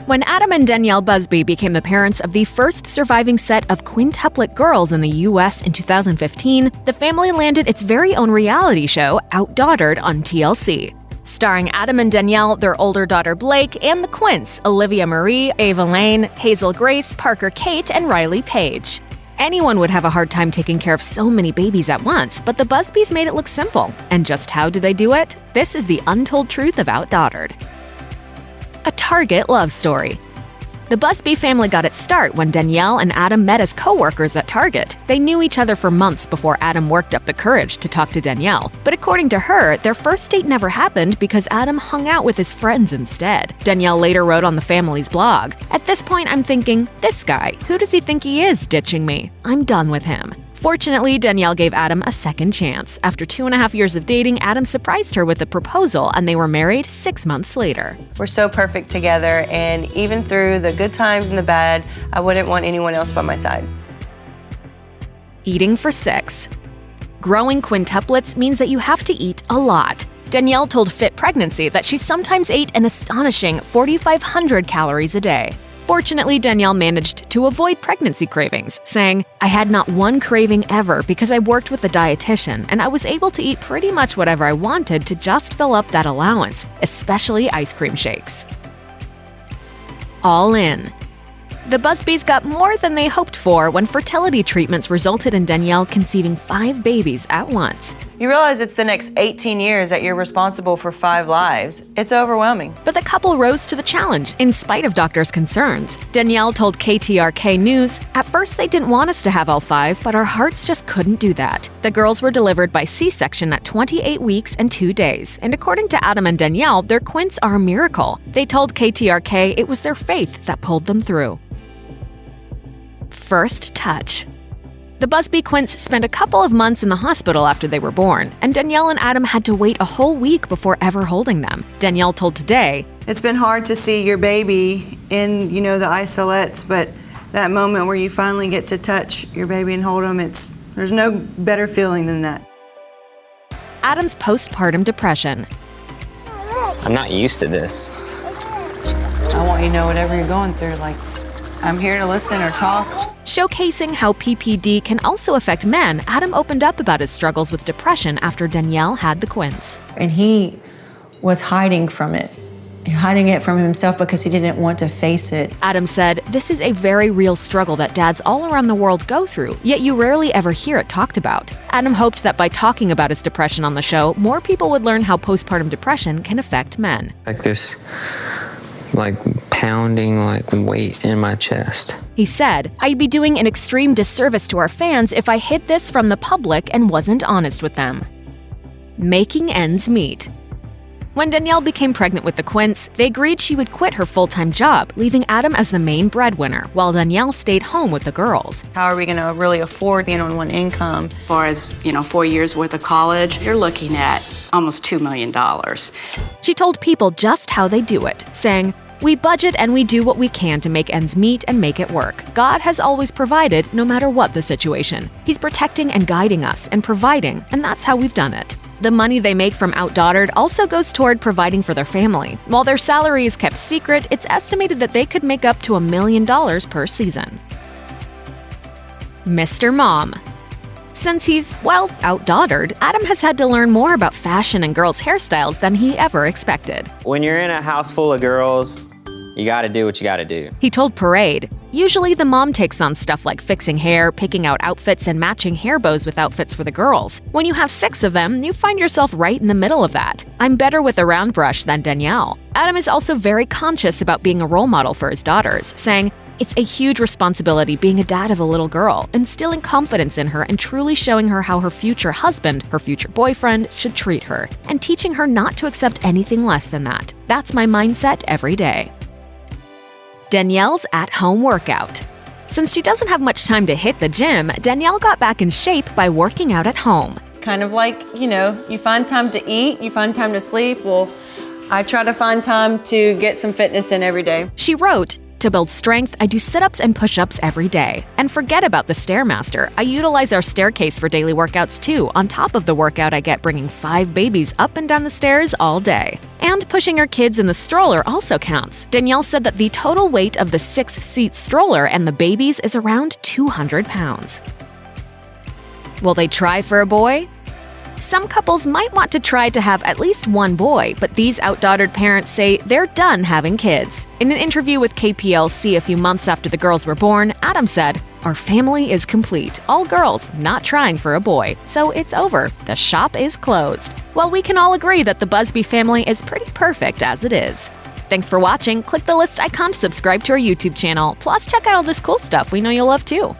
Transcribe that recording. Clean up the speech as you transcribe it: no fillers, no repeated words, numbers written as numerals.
When Adam and Danielle Busby became the parents of the first surviving set of quintuplet girls in the U.S. in 2015, the family landed its very own reality show, Outdaughtered, on TLC. Starring Adam and Danielle, their older daughter Blake, and the Quints, Olivia Marie, Ava Lane, Hazel Grace, Parker Kate, and Riley Page. Anyone would have a hard time taking care of so many babies at once, but the Busbys made it look simple. And just how do they do it? This is the untold truth of Outdaughtered. A Target love story. The Busby family got its start when Danielle and Adam met as co-workers at Target. They knew each other for months before Adam worked up the courage to talk to Danielle. But according to her, their first date never happened because Adam hung out with his friends instead. Danielle later wrote on the family's blog, "At this point, I'm thinking, this guy, who does he think he is ditching me? I'm done with him." Fortunately, Danielle gave Adam a second chance. After 2.5 years of dating, Adam surprised her with a proposal, and they were married 6 months later. We're so perfect together, and even through the good times and the bad, I wouldn't want anyone else by my side. Eating for 6. Growing quintuplets means that you have to eat a lot. Danielle told Fit Pregnancy that she sometimes ate an astonishing 4,500 calories a day. Fortunately, Danielle managed to avoid pregnancy cravings, saying, "I had not one craving ever because I worked with a dietitian, and I was able to eat pretty much whatever I wanted to just fill up that allowance, especially ice cream shakes." All in. The Busbys got more than they hoped for when fertility treatments resulted in Danielle conceiving 5 babies at once. You realize it's the next 18 years that you're responsible for 5 lives. It's overwhelming. But the couple rose to the challenge, in spite of doctors' concerns. Danielle told KTRK News, "At first they didn't want us to have all 5, but our hearts just couldn't do that. The girls were delivered by C-section at 28 weeks and 2 days, and according to Adam and Danielle, their quints are a miracle." They told KTRK it was their faith that pulled them through. First touch. The Busby Quints spent a couple of months in the hospital after they were born, and Danielle and Adam had to wait a whole week before ever holding them. Danielle told Today, "It's been hard to see your baby in, the isolettes, but that moment where you finally get to touch your baby and hold them, there's no better feeling than that." Adam's postpartum depression. "I'm not used to this." I want you to know whatever you're going through, I'm here to listen or talk. Showcasing how PPD can also affect men, Adam opened up about his struggles with depression after Danielle had the Quints. And he was hiding from it, hiding it from himself because he didn't want to face it. Adam said, "This is a very real struggle that dads all around the world go through, yet you rarely ever hear it talked about." Adam hoped that by talking about his depression on the show, more people would learn how postpartum depression can affect men. This pounding weight in my chest. He said, "I'd be doing an extreme disservice to our fans if I hid this from the public and wasn't honest with them." Making ends meet. When Danielle became pregnant with the Quints, they agreed she would quit her full-time job, leaving Adam as the main breadwinner, while Danielle stayed home with the girls. How are we going to really afford being on one income? As far as, 4 years worth of college, you're looking at almost $2 million. She told People just how they do it, saying, "We budget and we do what we can to make ends meet and make it work. God has always provided, no matter what the situation. He's protecting and guiding us and providing, and that's how we've done it." The money they make from Outdaughtered also goes toward providing for their family. While their salary is kept secret, it's estimated that they could make up to $1 million per season. Mr. Mom. Since he's, outdaughtered, Adam has had to learn more about fashion and girls' hairstyles than he ever expected. When you're in a house full of girls, you gotta do what you gotta do. He told Parade, "Usually the mom takes on stuff like fixing hair, picking out outfits, and matching hair bows with outfits for the girls. When you have 6 of them, you find yourself right in the middle of that. I'm better with a round brush than Danielle." Adam is also very conscious about being a role model for his daughters, saying, "It's a huge responsibility being a dad of a little girl, instilling confidence in her and truly showing her how her future husband, her future boyfriend, should treat her, and teaching her not to accept anything less than that. That's my mindset every day." Danielle's at-home workout. Since she doesn't have much time to hit the gym, Danielle got back in shape by working out at home. It's kind of like, you find time to eat, you find time to sleep. Well, I try to find time to get some fitness in every day. She wrote, To build strength, I do sit-ups and push-ups every day. And forget about the Stairmaster. I utilize our staircase for daily workouts too, on top of the workout I get bringing 5 babies up and down the stairs all day. And pushing our kids in the stroller also counts. Danielle said that the total weight of the 6-seat stroller and the babies is around 200 pounds. Will they try for a boy? Some couples might want to try to have at least one boy, but these outdaughtered parents say they're done having kids. In an interview with KPLC a few months after the girls were born, Adam said, "Our family is complete. All girls, not trying for a boy. So it's over. The shop is closed." Well, we can all agree that the Busby family is pretty perfect as it is. Thanks for watching. Click the list icon to subscribe to our YouTube channel. Plus, check out all this cool stuff we know you'll love too.